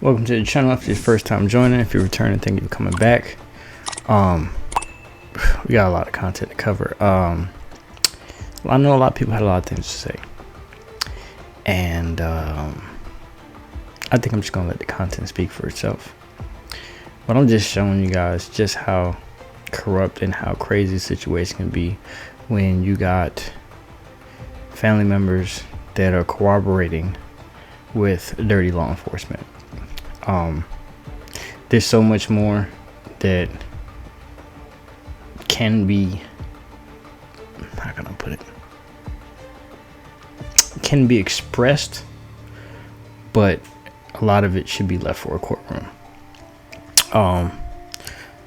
Welcome to the channel. If it's your first time joining, if you're returning, thank you for coming back. We got a lot of content to cover. I know a lot of people had a lot of things to say, and I think I'm just gonna let the content speak for itself. But I'm just showing you guys just how corrupt and how crazy the situation can be when you got family members that are cooperating with dirty law enforcement. There's so much more that can be, how can I put it, can be expressed, but a lot of it should be left for a courtroom.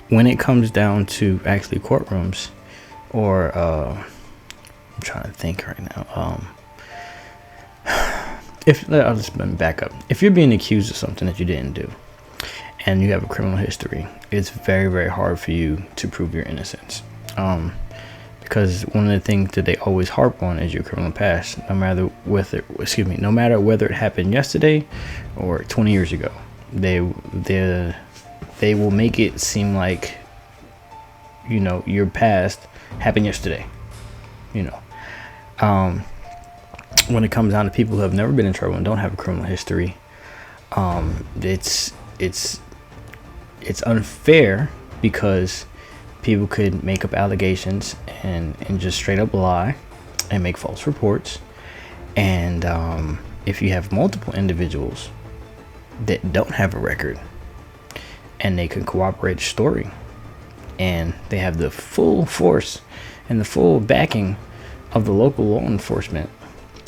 When it comes down to actually courtrooms, or I'm trying to think right now. I'll just back up. If you're being accused of something that you didn't do, and you have a criminal history, it's very, very hard for you to prove your innocence. Because one of the things that they always harp on is your criminal past, no matter whether it happened yesterday or 20 years ago. They will make it seem like, your past happened yesterday. When it comes down to people who have never been in trouble and don't have a criminal history, it's unfair, because people could make up allegations and just straight up lie and make false reports. And if you have multiple individuals that don't have a record and they can corroborate a story, and they have the full force and the full backing of the local law enforcement,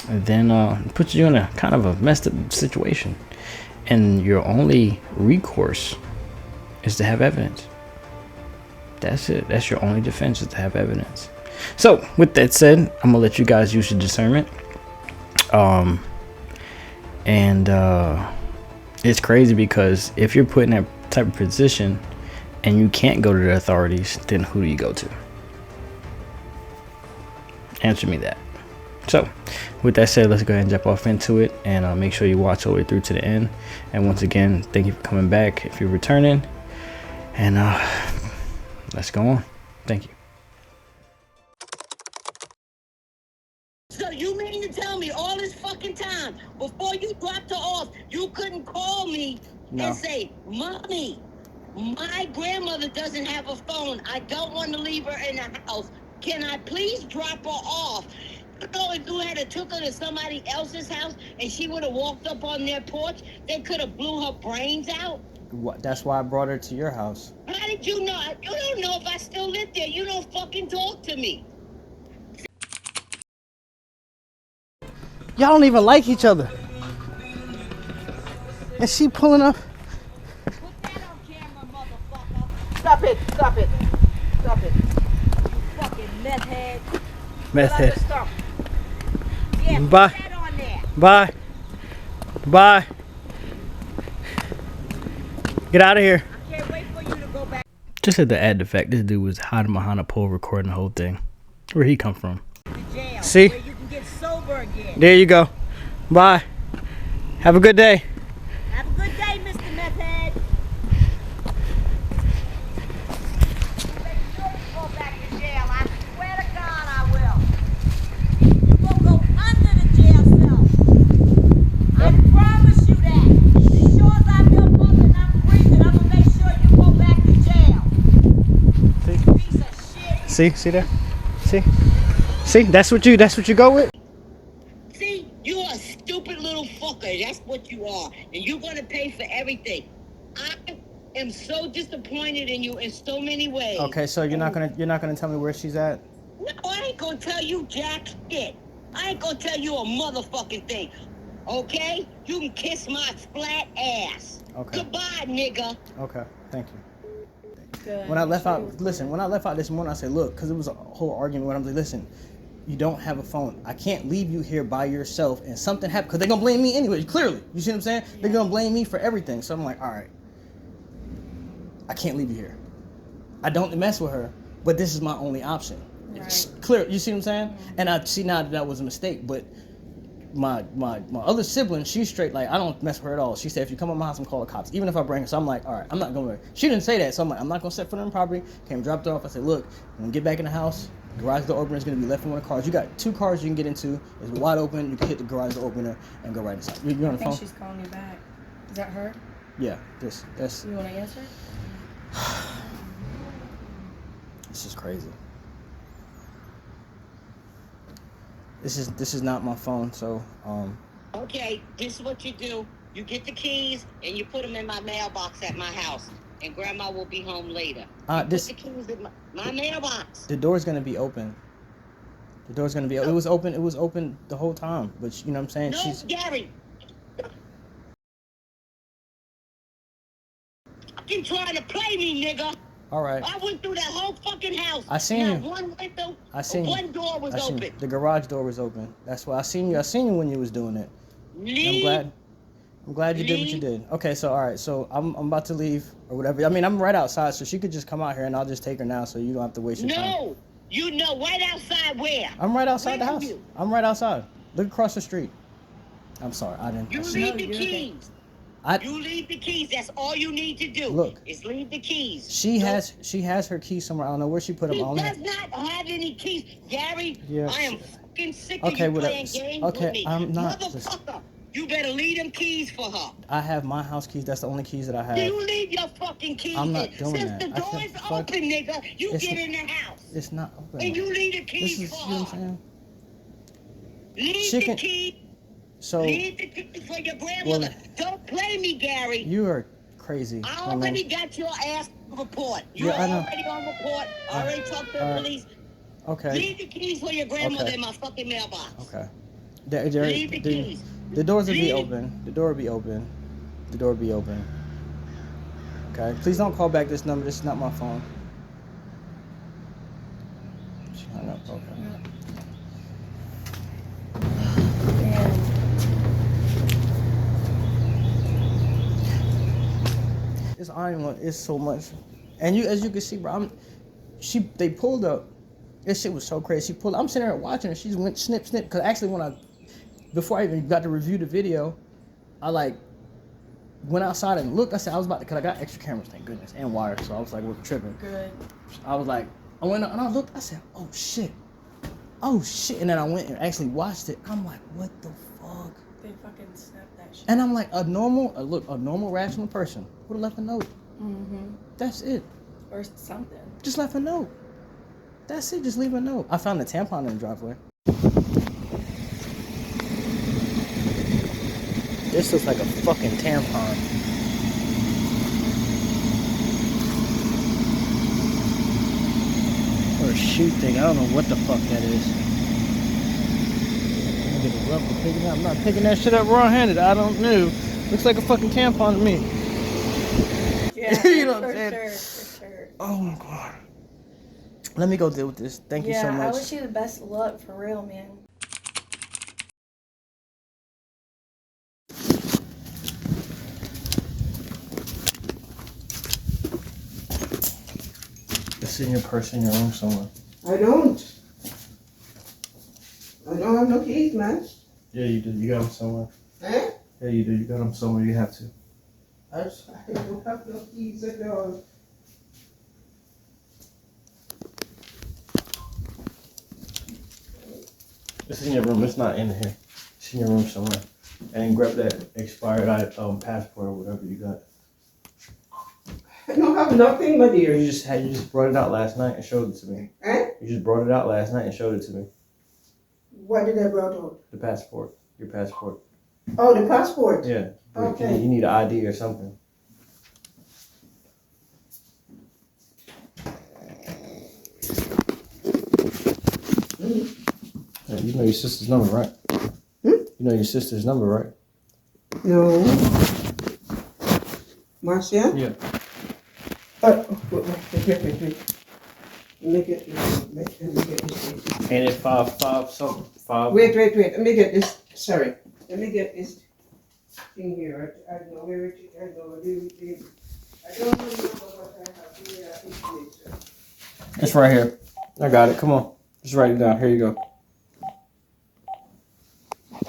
then it puts you in a kind of a messed up situation, and your only recourse is to have evidence. That's it. That's your only defense, is to have evidence. So with that said, I'm gonna let you guys use your discernment. It's crazy, because if you're put in that type of position and you can't go to the authorities, then who do you go to? Answer me that. So with that said, let's go ahead and jump off into it, and make sure you watch all the way through to the end. And once again, thank you for coming back if you're returning, and let's go on. Thank you. So you mean to tell me all this fucking time before you dropped her off, you couldn't call me and say, "Mommy, my grandmother doesn't have a phone. I don't want to leave her in the house. Can I please drop her off?" If you had took her to somebody else's house and she would have walked up on their porch, they could have blew her brains out. That's why I brought her to your house. How did you know? You don't know if I still live there. You don't fucking talk to me. Y'all don't even like each other. And she pulling up. Put that on camera, motherfucker. Stop it. You fucking meth head. Meth head. Stop. Yeah, put Bye. that on there. Bye. Get out of here. I can't wait for you to go back Just had to add the fact this dude was hiding behind a pole recording the whole thing. Where'd he come from? to jail. See? Where you can get sober again. There you go. Bye. Have a good day. Have a good day, Mr. Meth Head. Make sure you go back to jail. I swear to God I will. You gonna go under the jail cell. I promise you that. As sure as I'm your mother and I'm breathing, I'm gonna make sure you go back to jail. Piece of shit. See there? See? That's what you go with? See, you are a stupid little fucker. That's what you are. And you're gonna pay for everything. I am so disappointed in you in so many ways. Okay, so you're not gonna tell me where she's at? No, I ain't gonna tell you jack shit. I ain't gonna tell you a motherfucking thing. Okay? You can kiss my flat ass. Okay. Goodbye, nigga. Okay, thank you. When I left out this morning, I said, look, because it was a whole argument when I was like, listen, you don't have a phone. I can't leave you here by yourself and something happened, because they're going to blame me anyway, clearly. You see what I'm saying? Yeah. They're going to blame me for everything. So I'm like, all right, I can't leave you here. I don't mess with her, but this is my only option. Right. It's clear. You see what I'm saying? Mm-hmm. And I see now that was a mistake, but my other sibling, she's straight like I don't mess with her at all. She said if you come to my house, I'm call the cops, even if I bring her. So I'm like, all right, I'm not going. She didn't say that, so I'm like, I'm not gonna set foot on the property. Came dropped her off. I said, look, when we get back in the house, garage door opener is gonna be left in one of the cars. You got 2 cars you can get into. It's wide open. You can hit the garage door opener and go right inside. You on the phone? I think she's calling you back. Is that her? Yeah. That's. You want to answer? This is crazy. This is not my phone, so Okay, this is what you do. You get the keys and you put them in my mailbox at my house, and Grandma will be home later. Put the keys in my mailbox. The door's gonna be open. The door's gonna be. It was open. It was open the whole time. But you know what I'm saying? No, Gary. Fucking trying to play me, nigga. All right. I went through that whole fucking house. I seen you. One window. I seen you. One door was open. The garage door was open. That's why I seen you. I seen you when you was doing it. I'm glad you did what you did. Okay, so all right, so I'm about to leave or whatever. I mean, I'm right outside, so she could just come out here and I'll just take her now, so you don't have to waste your time. No, you know right outside where? I'm right outside the Where house. you? I'm right outside. Look across the street. I'm sorry, I didn't. You leave the keys. You leave the keys. That's all you need to do. Look, is leave the keys. She has her keys somewhere. I don't know where she put them. She does not have any keys, Gary. Yeah. I am fucking sick of you playing games with me. I'm not. Motherfucker, you better leave them keys for her. I have my house keys. That's the only keys that I have. You leave your fucking keys. I'm not doing Since that. the door is open, nigga, you get in the house. It's not open. And you leave the keys for her. You know what I'm saying? Leave the keys. So, leave the keys for your grandmother. Don't play me, Gary. You are crazy. I already got your ass report. You're already on report. I already talked to the police. Okay. Leave the keys for your grandmother in my fucking mailbox. Okay. Leave the keys. The doors will be open. The door will be open. The door will be open. Okay. Please don't call back this number. This is not my phone. She hung up. Okay. It's iron. It's so much, and as you can see, bro, they pulled up. This shit was so crazy. She pulled. I'm sitting there watching her. She went snip. Cause actually, before I even got to review the video, I went outside and looked. I said I was about to, cause I got extra cameras, thank goodness, and wires. So I was like, we're tripping. Good. I was like, I went and I looked. I said, oh shit, and then I went and actually watched it. I'm like, what the fuck? They fucking snapped that shit. And I'm like, a normal rational person would have left a note. Mm-hmm. That's it. Or something. Just left a note. That's it. Just leave a note. I found a tampon in the driveway. This looks like a fucking tampon. Or a shoe thing. I don't know what the fuck that is. I'm not picking that shit up raw-handed. I don't know. Looks like a fucking tampon to me. Yeah, you know what I'm saying? For sure. Oh my god. Let me go deal with this. Thank you so much. Yeah, I wish you the best of luck, for real, man. It's in your purse in your room somewhere. I don't have no keys, man. Yeah, you do. You got them somewhere. Eh? Yeah, you do. You got them somewhere. You have to. I don't have no keys at all. It's in your room. It's not in here. It's in your room somewhere. And grab that expired passport or whatever you got. I don't have nothing, my dear. You just brought it out last night and showed it to me. Eh? You just brought it out last night and showed it to me. What did I brought out? The passport. Your passport. Oh, the passport. Yeah. Okay. You need an ID or something. Yeah, you know your sister's number, right? You know your sister's number, right? No. Marcia? Yeah. Wait. Let me get this. Ain't it 5 something? 5? Wait. Let me get this. Sorry. Let me get this thing here. I don't know where it is. I don't remember what I have here. It's right here. I got it. Come on. Just write it down. Here you go.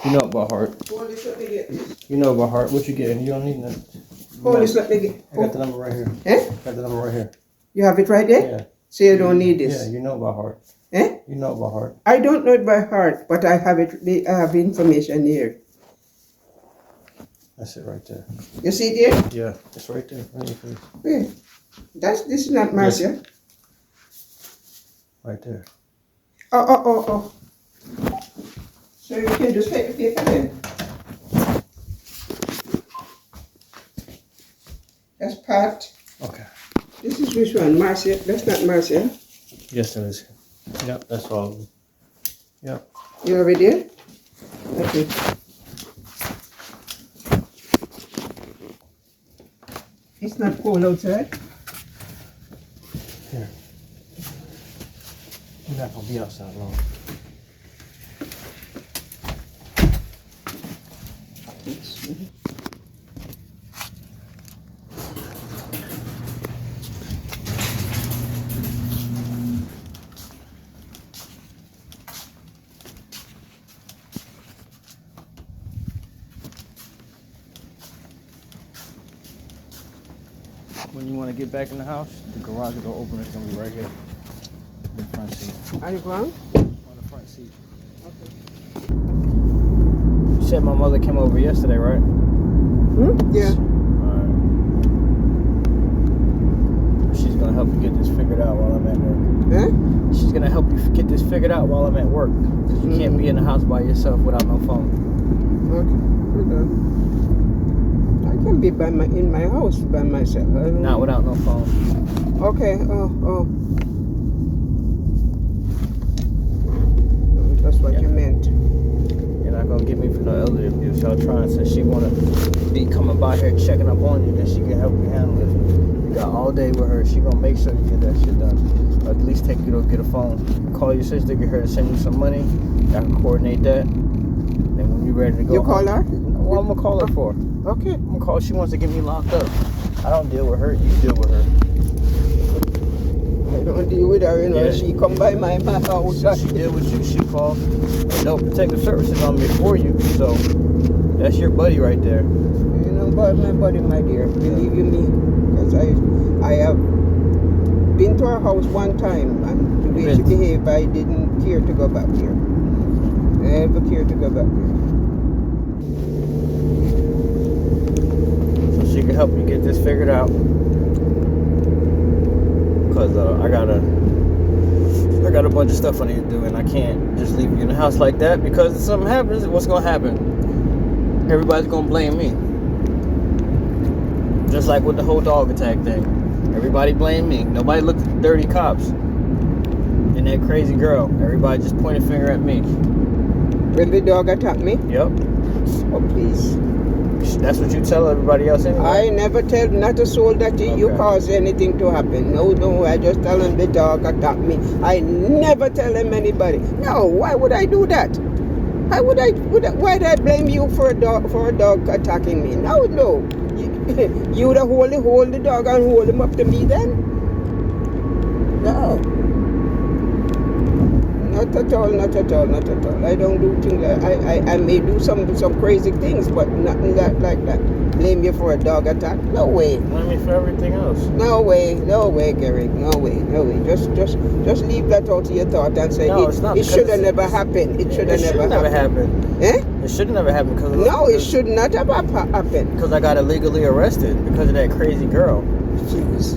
You know about heart. Hold this, let me get this. You know about heart. What you getting? You don't need nothing. Hold this, let me get. I got the number right here. Eh? Got the number right here. You have it right there? Yeah. So you don't need Yeah, this? you know about heart. Eh? You know about heart. I don't know it by heart, but I have it. I have information here. That's it right there. You see it there? Yeah, it's right there. Right in your face. Where? This is not Marcia. Right there. Oh. So you can just take the paper then. That's Pat. Okay. This is which one? Marcia? That's not Marcia. Yes, it is. Yep, that's all of them. Yep. You have it there? Okay. It's not cold outside. Here. You're not gonna be outside long. When you want to get back in the house, the garage door opener is gonna be right here. In the front seat. Are you going? On the front seat. You said my mother came over yesterday, right? Yeah. Alright. She's gonna help you get this figured out while I'm at work. Huh? She's gonna help you get this figured out while I'm at work. Cause you can't be in the house by yourself without no phone. Okay. I can be in my house by myself. Not without no phone. Okay. Oh. That's what you meant. You're not gonna get me for no elderly abuse. Y'all trying, since she wanna be coming by here checking up on you, then she can help you handle it. You got all day with her. She gonna make sure you get that shit done. Or at least take you to get a phone. Call your sister, get her to send you some money. I can coordinate that. Then when you're ready to go, You call her? What I'm gonna call her for? Okay. I'm gonna call. She wants to get me locked up. I don't deal with her. You deal with her. I don't deal with her, you know. Yeah. She come by my house. She deal with you. She called Adult Protective Services on me for you. So that's your buddy right there. You know about my body, my dear. Believe you me, because I have been to her house one time, and the way she behaved, I didn't care to go back there. I never care to go back there. So she can help you get this figured out. Cause I got a bunch of stuff I need to do, and I can't just leave you in the house like that. Because if something happens, what's gonna happen? Everybody's gonna blame me. Just like with the whole dog attack thing. Everybody blamed me. Nobody looked at the dirty cops and that crazy girl. Everybody just pointed a finger at me. When the dog attacked me? Yep. Oh, please. That's what you tell everybody else anyway. I never tell not a soul that you Okay. cause anything to happen. No, I just tell them the dog attacked me. I never tell them anybody. No, why would I do that? Why would why'd I blame you for a dog attacking me? No. You would hold the dog and hold him up to me then? No. Not at all. I don't do things like I may do some crazy things, but nothing like that. Blame you for a dog attack? No way. Blame me for everything else. No way, Gary. No way. Just leave that out of your thought and say No, it's not, it because should have never happened. It should have never happened. Eh? It should have never happened because No, it should not have happened. Because I got illegally arrested because of that crazy girl. Jeez.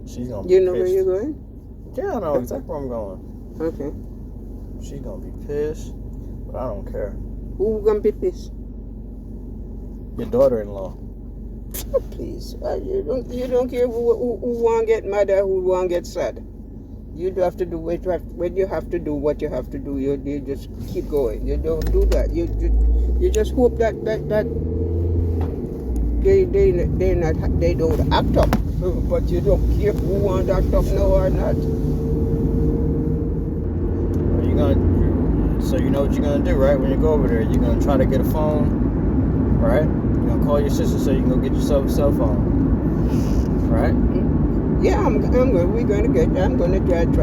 She's gonna. You be know where pissed. you're going? Yeah, I know exactly where I'm going. Okay. She's gonna be pissed, but I don't care. Who gonna be pissed? Your daughter-in-law. Oh, please. You don't care who want get mad or who want get sad. You do have to do what you have. When you have to do what you have to do, you just keep going. You don't do that. You just hope that they don't act up. But you don't care who want to act up now or not. Are you gonna? So you know what you're gonna do, right? When you go over there, you're gonna try to get a phone, right? You're gonna call your sister so you can go get yourself a cell phone, right? Yeah, I'm gonna try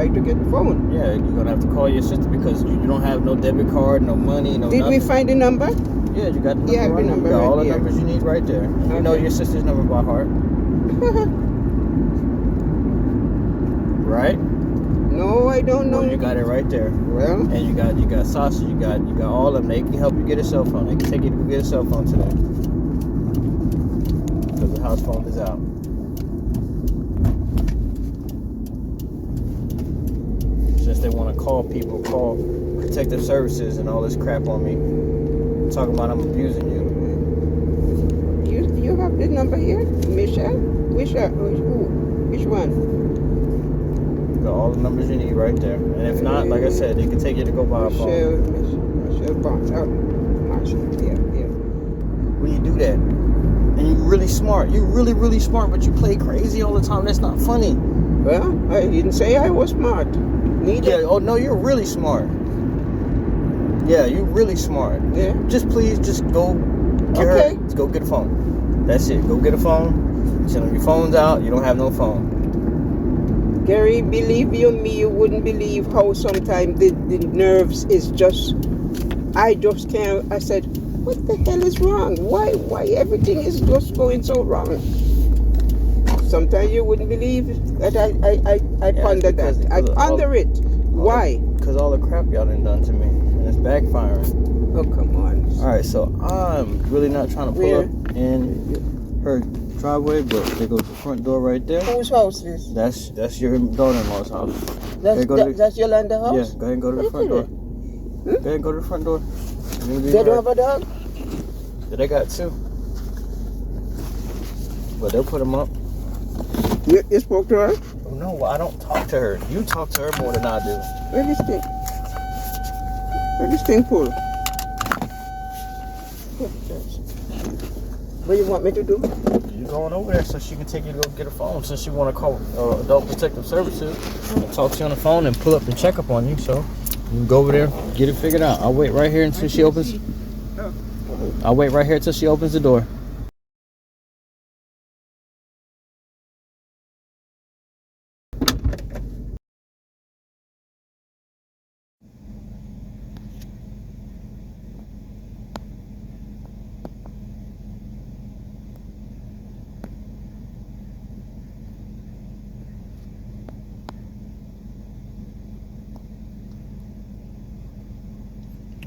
to get the phone. Yeah, you're gonna have to call your sister because you don't have no debit card, no money, no Did nothing. we find the number? Yeah, you got the number. Yeah, right the here. number You got right all the here. numbers you need right there. You know Okay. your sister's number by heart, right? No, I don't know. Well, you got it right there. Well, And you got sausage, you got all of them. They can help you get a cell phone. They can take you to go get a cell phone today. Because the house phone is out. Since they want to call protective services and all this crap on me. Talking about I'm abusing you. you have the number here, Michelle. Which one? You got all the numbers you need right there. And if not, like I said, they can take you to go buy a phone. Michelle Barnes. Oh, Marshall. Yeah. When you do that, and you're really smart, you're really, really smart, but you play crazy all the time. That's not funny. Well, I didn't say I was smart. Neither. Yeah, oh no, you're really smart. Yeah, you're really smart. Yeah. Just please, just go get Okay. her. Just go get a phone. That's it. Go get a phone. Tell them your phone's out. You don't have no phone. Gary, believe you me, you wouldn't believe how sometimes the nerves is just, I just can't, I said, what the hell is wrong? Why everything is just going so wrong? Sometimes you wouldn't believe that I ponder that. I ponder it. Why? Because all the crap y'all done to me. And it's backfiring. Oh, come on. Alright, so I'm really not trying to pull Where? up in her driveway, but there goes the front door right there. Whose house is? That's your daughter-in-law's house. Hey, go to the- That's Yolanda house? Yeah, go ahead and go to the front door. Go ahead and go to the front door. They don't have a dog? Yeah, they got two. But they'll put them up. You spoke to her? Oh, no, I don't talk to her. You talk to her more than I do. Where this thing pull? What do you want me to do? You're going over there so she can take you to go get a phone since she want to call Adult Protective Services and talk to you on the phone and pull up and check up on you. So you can go over there, get it figured out. I'll wait right here until she opens. I'll wait right here until she opens the door.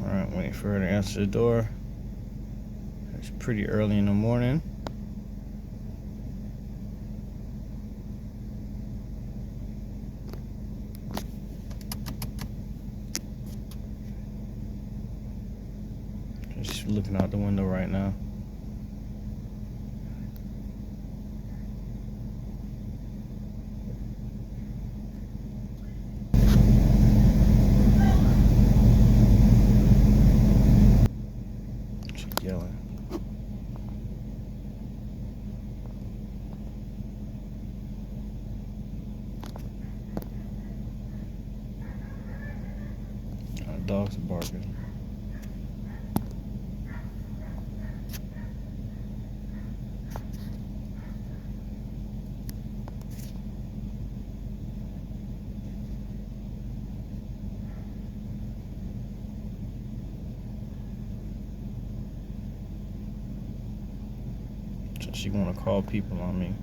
Alright, waiting for her to answer the door. It's pretty early in the morning. She's looking out the window right now. She's yelling. Dogs are barking. So she want to call people on me.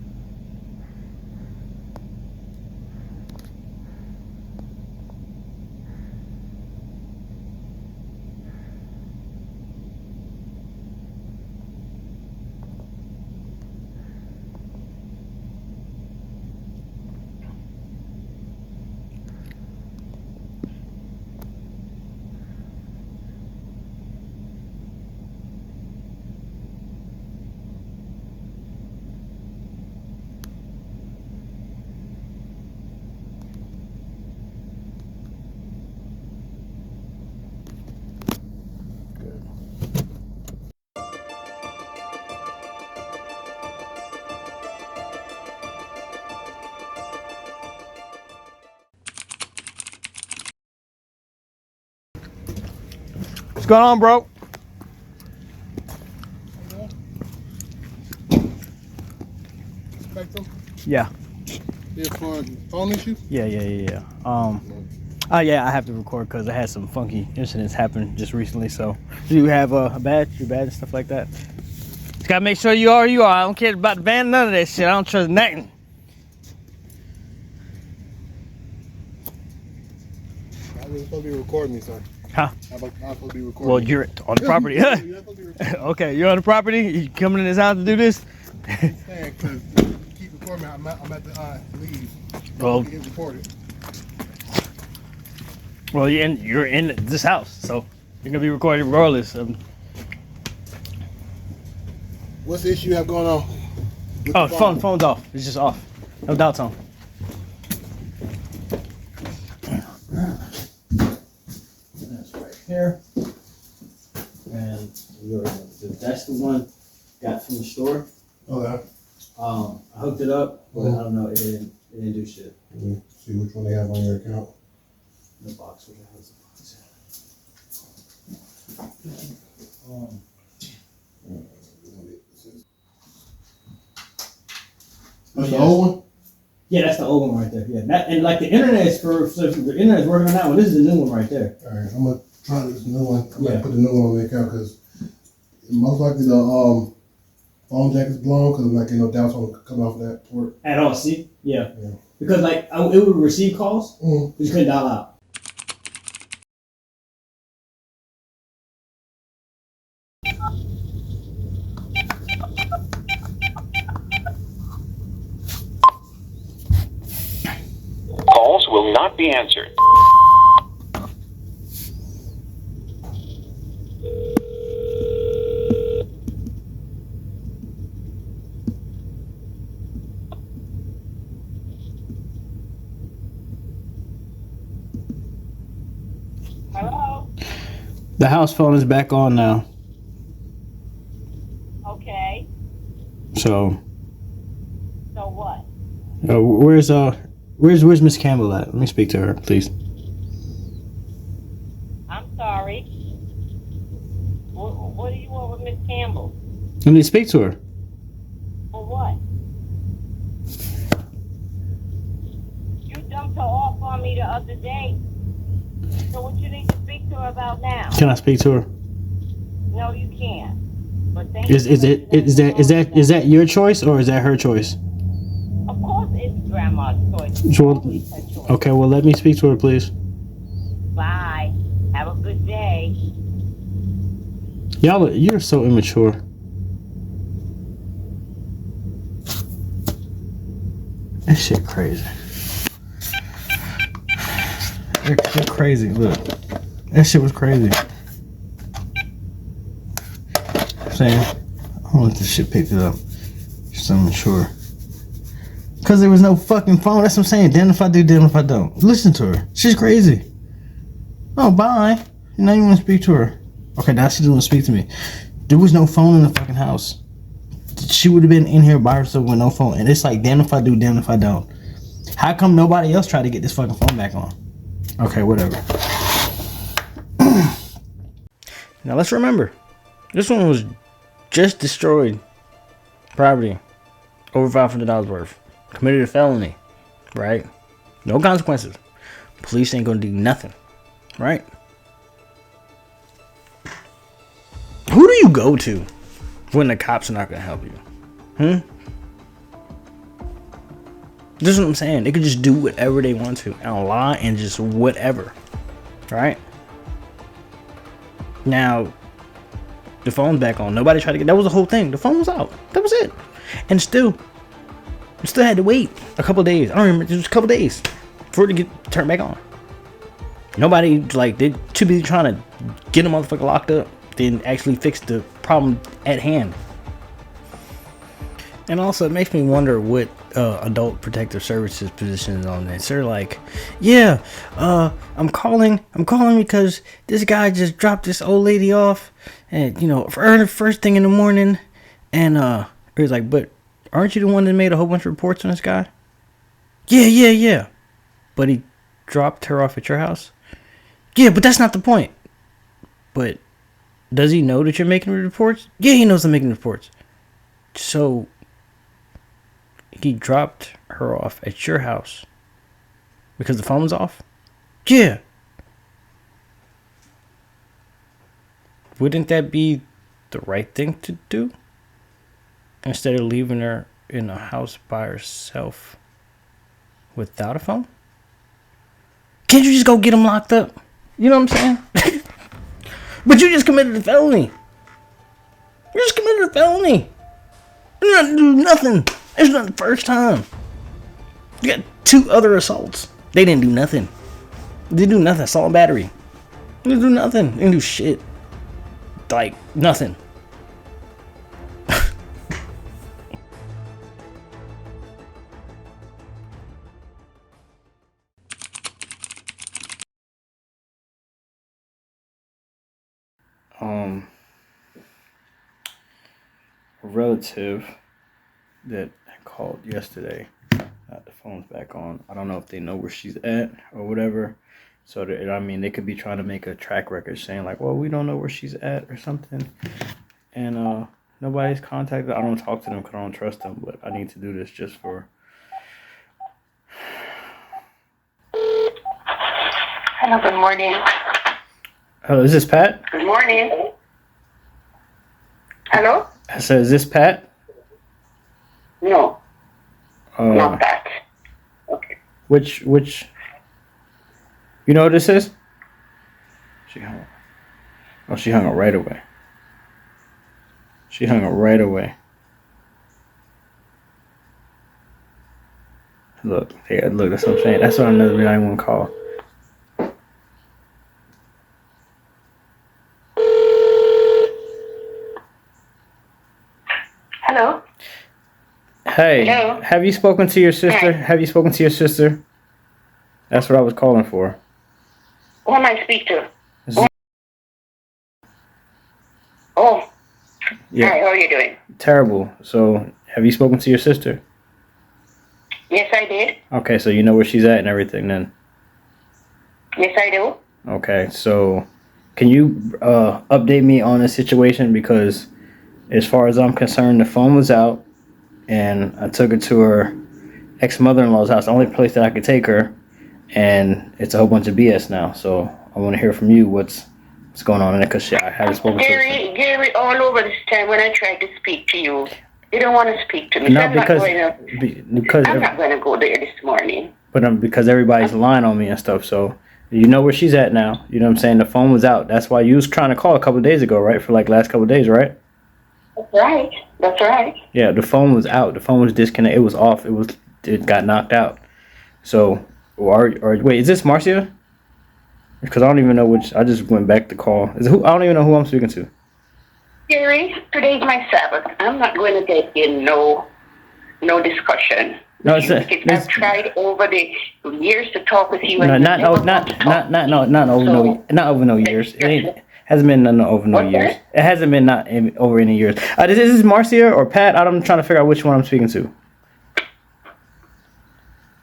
What's going on, bro? Spectrum? Yeah. Yeah, for phone issue? Yeah. Yeah, I have to record because I had some funky incidents happen just recently. So, do you have a badge, your badge and stuff like that? Just gotta make sure you are. I don't care about the band, none of that shit. I don't trust nothing. I was supposed to be recording me, sir. Huh? I'm supposed to be recording. Well, you're on the property. You're supposed to be recording. Okay, you're on the property. You coming in this house to do this? I'm saying, because keep recording me. I'm at the leave. Well, Get recorded. well, you're in this house, so you're gonna be recorded regardless. What's the issue you have going on? With Oh, the phone's off. It's just off. No doubts on. That's right here. And that's the one got from the store. Okay. I hooked it up, but I don't know. It didn't do shit. Let me see which one they have on your account. The box. Where the hell is the box? That's the old one? Yeah, that's the old one right there. Yeah, and like the internet is so if the internet is working on that one. This is the new one right there. Alright, I'm gonna try this new one. I'm Yeah. gonna put the new one on the account because most likely the phone jack is blown because I'm not getting no doubts on it coming off that port. At all, see? Yeah. Yeah. Because like it would receive calls, Mm. but you couldn't dial out. Calls will not be answered. Hello? The house phone is back on now. Okay. So, So what? where's Miss Campbell at? Let me speak to her, please. I'm sorry. What do you want with Miss Campbell? Let me speak to her. For what? You dumped her off on me the other day. So what you need to speak to her about now? Can I speak to her? No, you can't. But thank Is you for that your choice or is that her choice? Of course it's grandma's choice. Sure. Always her choice. Okay, well let me speak to her, please. Bye. Have a good day. You're so immature. That shit crazy. You're crazy. Look, that shit was crazy. I'm saying, I don't let this shit pick it up. Just immature. Cause there was no fucking phone. That's what I'm saying. Damn if I do, damn if I don't. Listen to her. She's crazy. Oh, bye. Now you want to speak to her. Okay, now she doesn't want to speak to me. There was no phone in the fucking house. She would have been in here by herself with no phone. And it's like, damn if I do, damn if I don't. How come nobody else tried to get this fucking phone back on? Okay, whatever. Now let's remember, this one was just destroyed property, over $500 worth. Committed a felony, right? No consequences. Police ain't gonna do nothing, right? Who do you go to when the cops are not gonna help you? This is what I'm saying. They could just do whatever they want to and lie and just whatever, right? Now, the phone's back on. Nobody tried to get. That was the whole thing. The phone was out. That was it. And still had to wait a couple days. I don't remember. It was a couple days for it to get turned back on. Nobody they're too busy trying to get a motherfucker locked up than actually fix the problem at hand. And also, it makes me wonder what Adult Protective Services position is on this. They're like, yeah, I'm calling because this guy just dropped this old lady off, and for first thing in the morning, and he's like, but aren't you the one that made a whole bunch of reports on this guy? Yeah. But he dropped her off at your house? Yeah, but that's not the point. But does he know that you're making reports? Yeah, he knows I'm making reports. So He dropped her off at your house because the phone was off? Yeah. Wouldn't that be the right thing to do? Instead of leaving her in a house by herself without a phone? Can't you just go get him locked up? You know what I'm saying? But you just committed a felony. You just committed a felony. You're not doing nothing. It's not the first time. You got 2 other assaults. They didn't do nothing. They didn't do nothing. Assault and battery. They didn't do nothing. They didn't do shit. Like, nothing. A relative that called yesterday. The phone's back on. I don't know if they know where she's at or whatever. So that, I mean, they could be trying to make a track record saying like, well, we don't know where she's at or something. And nobody's contacted. I don't talk to them because I don't trust them. But I need to do this just for. Hello, good morning. Hello, is this Pat? Good morning. Hello? I said, is this Pat? No, not that. Okay. Which, you know what this is? She hung up. Oh, she hung up right away. She hung up right away. Look, yeah, look, that's what I'm saying. That's what I know that I want to call. Hello? Hey, Hello? have you spoken to your sister? Hi. Have you spoken to your sister? That's what I was calling for. Who am I speak to? Z- Oh, Yeah, hi, how are you doing? terrible. So, have you spoken to your sister? Yes, I did. Okay, so you know where she's at and everything then. Yes, I do. Okay, so can you update me on the situation? Because as far as I'm concerned, the phone was out and I took her to her ex-mother-in-law's house, the only place that I could take her, and it's a whole bunch of BS now. So I want to hear from you what's going on in it, because I haven't spoken to her. Gary, all over this time when I tried to speak to you, you don't want to speak to me. No, so I'm not going to go there this morning. But because everybody's lying on me and stuff, so you know where she's at now. You know what I'm saying? The phone was out. That's why you was trying to call a couple of days ago, right? For like last couple of days, right? That's right. That's right. Yeah, the phone was out. The phone was disconnected. It was off. It got knocked out. So, or wait, is this Marcia? Because I don't even know which. I just went back to call. I don't even know who I'm speaking to. Gary, today's my Sabbath. I'm not going to get in no discussion. No, I've tried over the years to talk with you. No, not over no years. Hasn't been over no years. It hasn't been over any years. Is this Marcia or Pat? I'm trying to figure out which one I'm speaking to.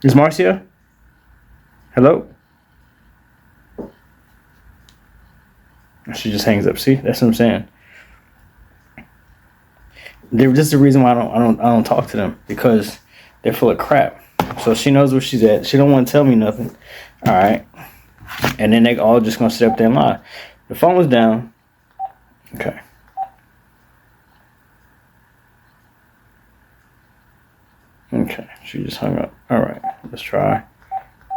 Is Marcia? Hello? She just hangs up. See, that's what I'm saying. This is the reason why I don't talk to them, because they're full of crap. So she knows where she's at. She don't want to tell me nothing. All right. And then they all just gonna sit up there and lie. The phone was down. Okay. Okay. She just hung up. All right. Let's try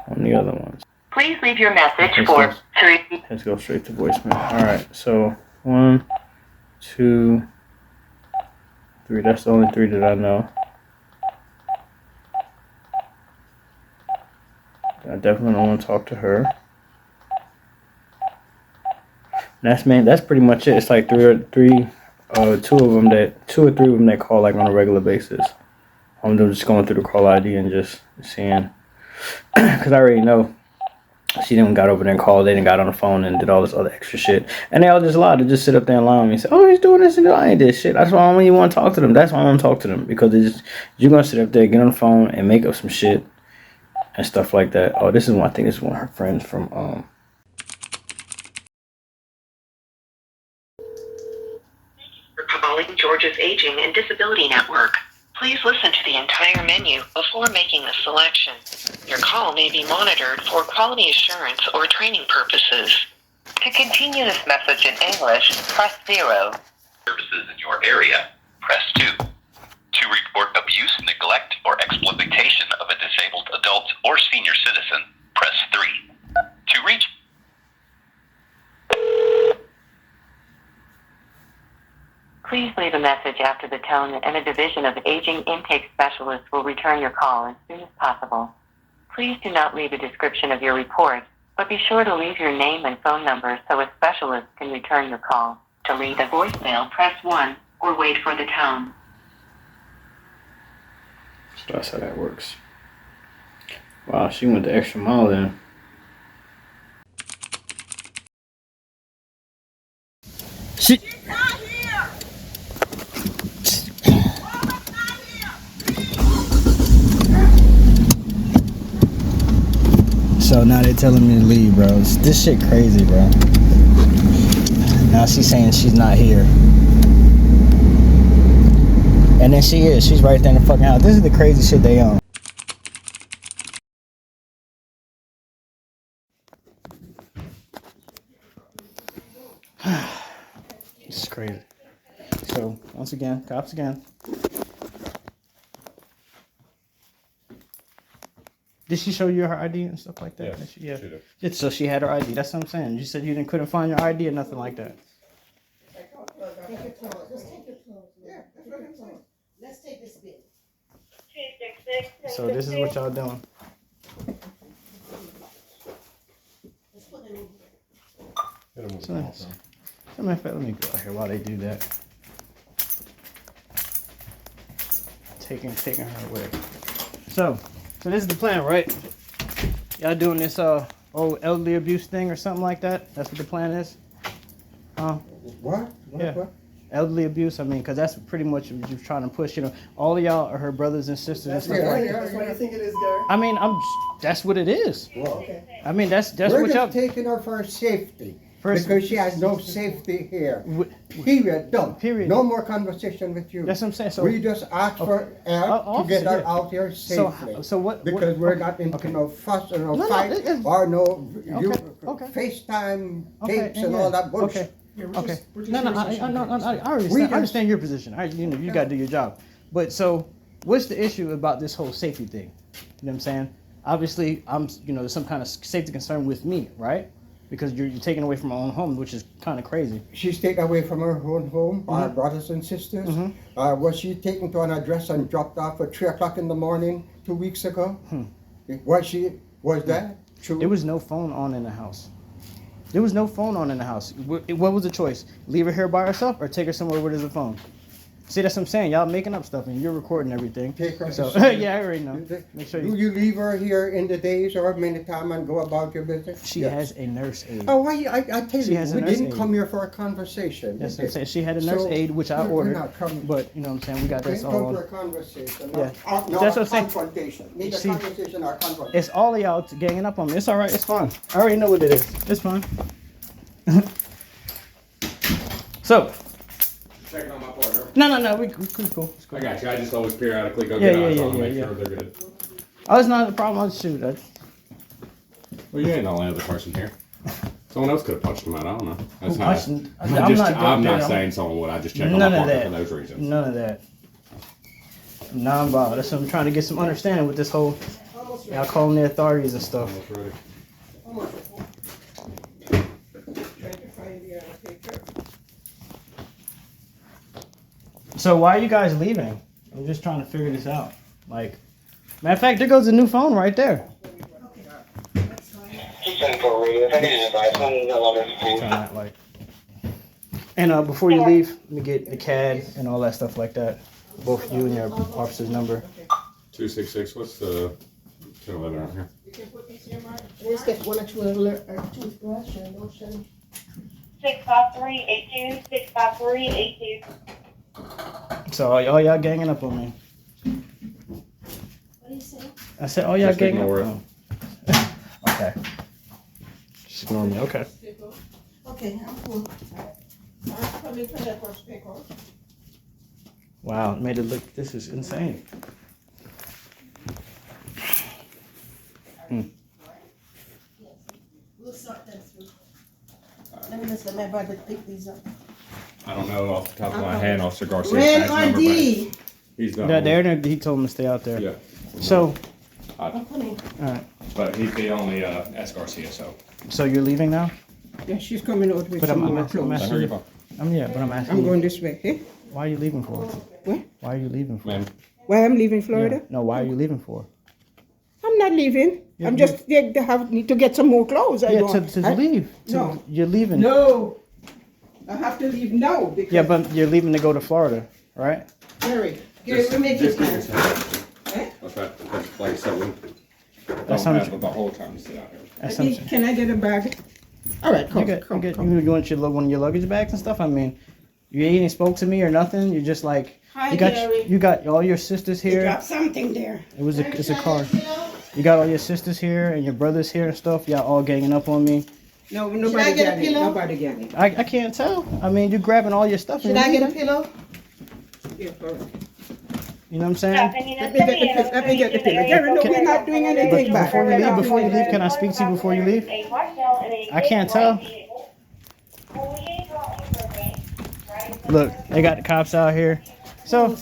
on the other ones. Please leave your message for 3. Let's go straight to voicemail. All right. So 1, 2, 3. That's the only 3 that I know. I definitely don't want to talk to her. That's pretty much it. It's like 2 or 3 of them that call like on a regular basis. I'm just going through the call ID and just seeing, because I already know she didn't got over there and called. They didn't got on the phone and did all this other extra shit. And they all just lied. They just sit up there and lie on me and say, "Oh, he's doing this and I ain't this shit." That's why I don't even want to talk to them. That's why I don't talk to them, because you're gonna sit up there, get on the phone, and make up some shit and stuff like that. Oh, this is one. I think this is one of her friends from For calling Georgia's Aging and Disability Network. Please listen to the entire menu before making a selection. Your call may be monitored for quality assurance or training purposes. To continue this message in English, press 0. Services in your area, press 2. To report abuse, neglect, or exploitation of a disabled adult or senior citizen, press 3. To reach Please leave a message after the tone, and a division of aging intake specialists will return your call as soon as possible. Please do not leave a description of your report, but be sure to leave your name and phone number so a specialist can return your call. To leave a voicemail, press 1 or wait for the tone. So that's how that works. Wow, she went the extra mile then. She. So now they're telling me to leave, bro. This shit crazy, bro. Now she's saying she's not here. And then she is. She's right there in the fucking house. This is the crazy shit they own. This is crazy. So, once again, cops again. Did she show you her ID and stuff like that? Yeah. So she had her ID. That's what I'm saying. You said you couldn't find your ID or nothing like that. Let's take this bit. So this is what y'all doing. So matter of fact, let me go out here while they do that. Taking her away. So this is the plan, right? Y'all doing this old elderly abuse thing or something like that? That's what the plan is? What? Yeah. What? Elderly abuse, I mean, because that's pretty much what you're trying to push, all of y'all are her brothers and sisters and stuff like that. That's what I think it is, Gary. I mean, that's what it is. Well, Okay. I mean, that's we're what y'all... just taking her for safety. Because she has no safety here. Period. Done. Period. No more conversation with you. That's what I'm saying. So we just asked for help to get her out here safely. So what? Because we're not into no fuss or no fight it's- or no Okay. FaceTime tapes and and all that bullshit. Okay. Okay. No, I understand your position. You got to do your job. But so, what's the issue about this whole safety thing? You know what I'm saying? Obviously, there's some kind of safety concern with me, right? Because you're taking away from my own home, which is kind of crazy. She's taken away from her own home, our brothers and sisters. Was she taken to an address and dropped off at 3 o'clock in the morning 2 weeks ago? Was that true? There was no phone on in the house. There was no phone on in the house. What was the choice? Leave her here by herself or take her somewhere where there's a phone? See, that's what I'm saying. Y'all making up stuff and you're recording everything. Take her So to yeah, I already know. Make sure Do you leave her here in the days or many time and go about your business? She has a nurse aide. Oh, I tell She you, has a we nurse didn't aide. come here for a conversation. That's we what I'm did. saying. She had a nurse So, aide, which I we're ordered. not coming. But you know what I'm saying. We got We this didn't come all. for a conversation. Yeah. No, That's what I'm saying. confrontation. Neither See, conversation or confrontation. It's all of y'all ganging up on me. It's all right. It's fine. I already know what it is. It's fine. So. Checking on my partner. No. We cool. It's cool. I got you. I just always periodically go Yeah, get eyes yeah, on them, yeah, make yeah. sure they're good. Oh, it's not a problem. I'll shoot. Well, you ain't the only other person here. Someone else could have punched him out. I don't know. That's Who not. punched him? I'm not saying someone would. I just check on my None of partner that. for those reasons. None of that. Non-violent. That's what I'm trying to get some understanding with this whole. Y'all calling the authorities and stuff. Almost ready. So why are you guys leaving? I'm just trying to figure this out. Like, matter of fact, there goes a new phone right there. And before you leave, let me get the CAD and all that stuff like that. Both you and your officer's number. 266. What's the 1011 around here? Let's get one or two toothbrush and lotion. 65382, 65382. So all y'all ganging up on me. What do you say? I said all y'all Just ganging up ignore it. on me. Okay. Just ignore me. Okay. Okay, I'm cool. I'm coming for that first pickle. Wow, it made it look. This is insane. We'll sort them through. Let me just let my brother pick these up. I don't know off the top of my head, Officer Garcia's Red badge or number, D? but he's done. Yeah, he told him to stay out there. Yeah. So, I'm putting. all right. But he's the only S. Garcia, so. So you're leaving now? Yeah, she's coming out with But some more I'm clothes. asking. But I'm asking. I'm you, going this way. Eh? Why are you leaving for? What? Why are you leaving for? Ma'am. Why I'm leaving Florida? Yeah. No, why are you leaving for? I'm not leaving. I'm just need to get some more clothes. Yeah, to leave. No. You're leaving. No. I have to leave now because. Yeah, but you're leaving to go to Florida, right? Gary, we're making plans. Okay, because like I said, we That's don't how have the whole time to sit out here. That's I think- Can I get a bag? All right, come. You want one of your luggage bags and stuff? I mean, you ain't even spoke to me or nothing. You're just like, Hi, Gary. you got all your sisters You here. dropped something there. It's a car. You got all your sisters here and your brothers here and stuff. Y'all all ganging up on me. No, nobody get a get it. pillow? Nobody get it. I can't tell. I mean, you're grabbing all your stuff. Should I get a pillow? Yeah, all right. You know what I'm saying? Let me get the pillow. Gary, no, we're not doing anything But back. before you leave, can I speak to you before you leave? I can't tell. Look, they got the cops out here. So,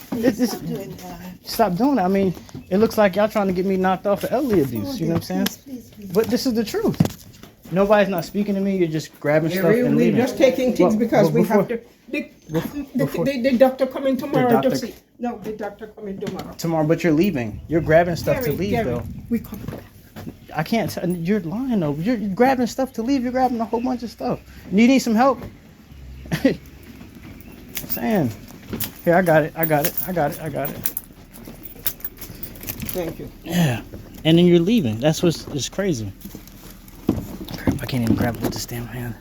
stop doing it. I mean, it looks like y'all trying to get me knocked off for elderly abuse. You know what I'm saying? But this is the truth. Nobody's not speaking to me. You're just grabbing stuff and We're leaving. just taking things because we before- have to. The doctor coming tomorrow doctor- to see. No, the doctor coming tomorrow. Tomorrow, but you're leaving. You're grabbing stuff to Gary, leave, Gary, though. we come. I can't tell. You're lying, though. You're grabbing stuff to leave. You're grabbing a whole bunch of stuff. You need some help? Saying. Here, I got it. Thank you. Yeah. And then you're leaving. That's what's it's crazy. Crap, I can't even grab it with this damn hand.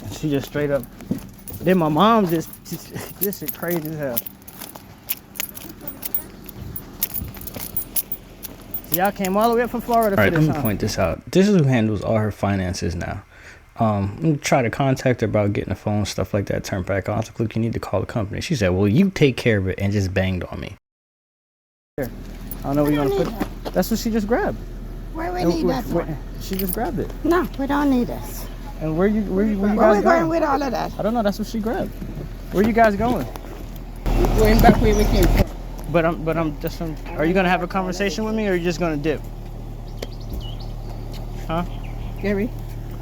And she just straight up. Then my mom this shit crazy as hell. So y'all came all the way up from Florida for All right, this, let me point this out. This is who handles all her finances now. I'm gonna try to contact her about getting a phone, stuff like that, turned back on. I was like, look, you need to call the company. She said, well, you take care of it, and just banged on me. Here. I don't know where you're gonna put. That's what she just grabbed. Where we need that for? She just grabbed it. No, we don't need this. And where you Where guys we going? going with all of that? I don't know. That's what she grabbed. Where you guys going? We're going back where we came from. But I'm just. Are you gonna have a conversation with me, or are you just gonna dip? Huh? Gary,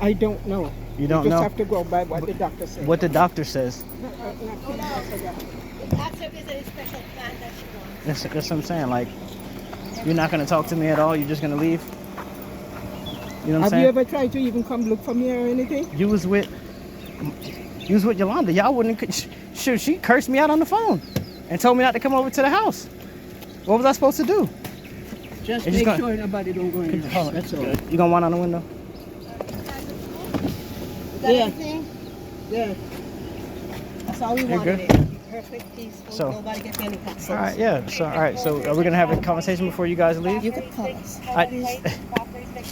I don't know. You don't just know? have to go by what the doctor said. What the doctor says. That's what I'm saying. Like, you're not gonna talk to me at all. You're just gonna leave. You know what I'm Have saying? you ever tried to even come look for me or anything? You was with Yolanda. Y'all wouldn't. She cursed me out on the phone and told me not to come over to the house. What was I supposed to do? Just It's make gonna- sure nobody don't go in the house. That's all. You gonna want on the window? Yeah. Yeah. That's all we You're wanted. good? Perfect, peaceful. So- Nobody get any cuts. All right, yeah. So, all right. So, are we gonna have a conversation before you guys leave? You can call us.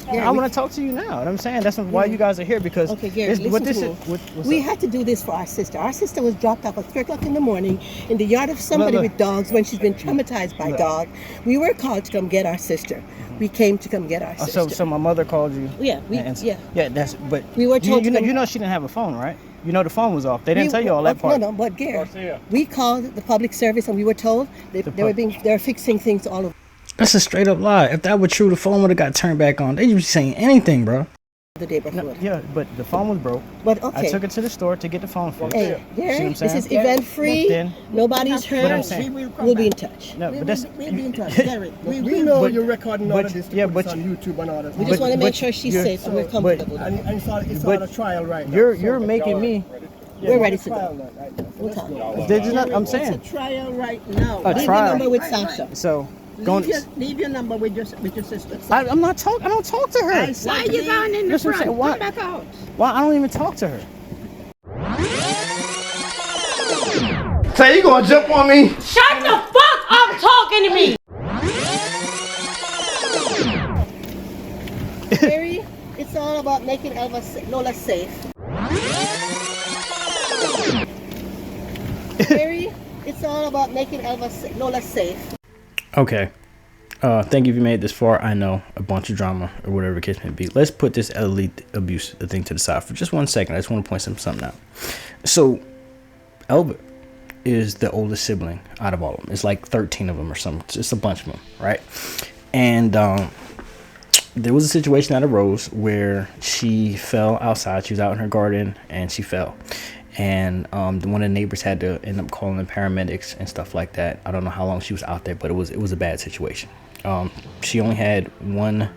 I want to talk to you now. You know what I'm saying that's why you guys are here because Okay, Gary, this, what listen this to is. What's We up? had to do this for our sister. Our sister was dropped off at 3 o'clock in the morning in the yard of somebody Look. with dogs when she's been traumatized by Look. dogs. We were called to come get our sister. We came to come get our sister. So my mother called you. Yeah, yeah. That's but We were told you to know come- she didn't have a phone, right? You know the phone was off. They didn't tell you all that part. No, but Gary, we called the public service and we were told they were fixing things all over That's a straight up lie. If that were true, the phone would have got turned back on. They just be saying anything, bro. the day before. Yeah, but the phone was broke. But I okay. took it to the store to get the phone fixed. Hey, See what Gary, I'm this saying? is event free. Then- Nobody's But I'm hurt. saying- We'll be in touch. No, but that's We'll be in touch. Gary, We know but- you're recording all but- of this to yeah, put but this on YouTube and all that. We just want to but make sure she's you're- safe and we're but- comfortable. And it's but on a trial right now. You're making me. We're ready to Trial go. right now. We'll talk. I'm It's saying. a trial right now. A Leave trial. your number with Sasha. So going. Leave your number with your sister. I'm not talking. I don't talk to her. Why you going in the That's what I'm front? saying. Why- Come back out. Why I don't even talk to her. Say you gonna jump on me? Shut the fuck up talking to me! Gary, it's all about making Lola safe. all about making Lola safe. Okay. Thank you if you made it this far. I know a bunch of drama or whatever the case may be. Let's put this elderly abuse thing to the side for just 1 second. I just want to point something out. So, Elva is the oldest sibling out of all of them. It's like 13 of them or something. It's a bunch of them, right? And there was a situation that arose where she fell outside. She was out in her garden and she fell. And one of the neighbors had to end up calling the paramedics and stuff like that. I don't know how long she was out there, but it was a bad situation. She only had one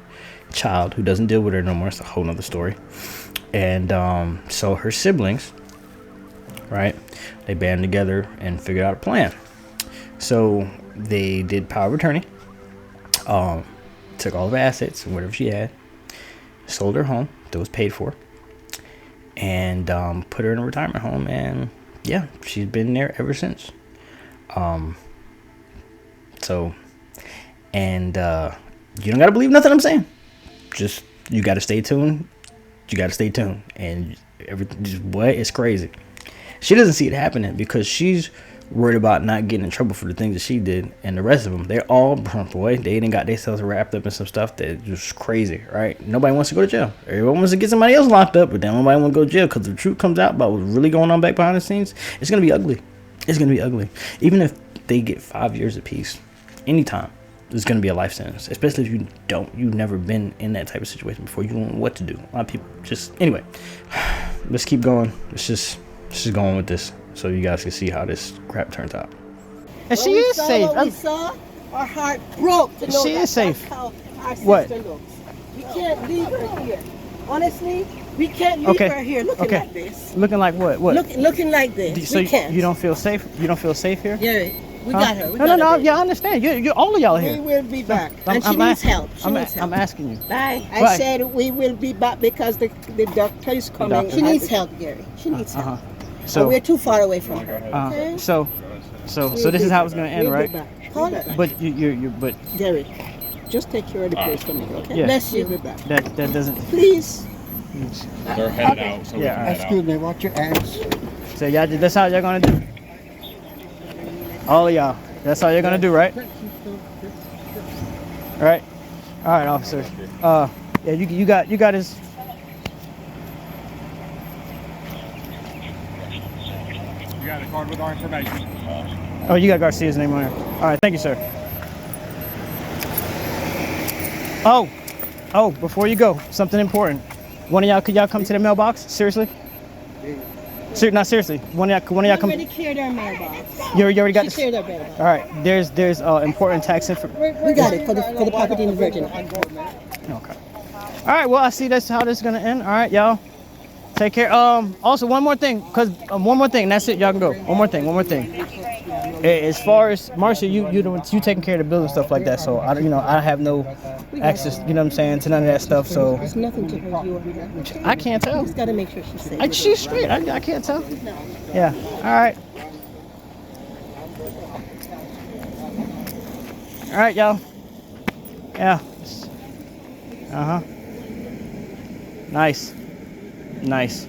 child who doesn't deal with her no more. It's a whole nother story. And so her siblings, right, they banded together and figured out a plan. So they did power of attorney, took all of her assets, whatever she had, sold her home that was paid for, and put her in a retirement home. And yeah, she's been there ever since. You don't gotta believe nothing I'm saying. Just you gotta stay tuned. And everything, just what? It's crazy. She doesn't see it happening because she's worried about not getting in trouble for the things that she did, and the rest of them, they're all, boy, they didn't got themselves wrapped up in some stuff that just crazy, right? Nobody wants to go to jail. Everyone wants to get somebody else locked up, but then nobody wants to go to jail because the truth comes out about what's really going on back behind the scenes. It's gonna be ugly. It's gonna be ugly. Even if they get 5 years apiece, anytime, it's gonna be a life sentence. Especially if you've never been in that type of situation before. You don't know what to do. A lot of people just anyway. Let's keep going. Let's just going with this so you guys can see how this crap turns out. And she is safe. What we saw, our heart broke to know she is safe. That's how our sister What? looks. We can't leave her here. Honestly, we can't leave her here looking like this. Looking like what? Looking like this. So we can't. you don't feel safe? You don't feel safe here? Yeah, we got her. No. Yeah, I understand. You all of y'all are here. We will be back. And she needs help. I'm asking you. Bye. I said we will be back because the doctor is coming. She needs help, Gary. She needs help. So we're too far away from her. Okay? So this is how it's gonna end, right? Call her. But you Derek, just take care of the place for me, okay? Yeah. Bless you. We'll be back. that doesn't. Please. They're headed out, so we can head out. Excuse me, watch your hands. So y'all, that's how y'all gonna do. All of y'all, that's how you're gonna do, right? Right. All right, officer. Yeah, you got his. You got a card with our information. Oh, you got Garcia's name on here. All right, thank you, sir. Oh, before you go, something important. One of y'all, could y'all come to the mailbox? Seriously? Not seriously. One of y'all come. We already cleared our mailbox. You already got this. Cleared our mailbox. All right. There's important tax information. We got it for the property in Virginia. Okay. All right. Well, I see that's how this is gonna end. All right, y'all. Take care. Also, one more thing, That's it. Y'all can go. One more thing. As far as Marcia, you taking care of the building stuff like that. So I have no access. You know what I'm saying, to none of that stuff. So There's nothing to hurt you or her. I can't tell. Just gotta make sure she's safe. She's straight. I can't tell. Yeah. All right, y'all. Yeah. Nice.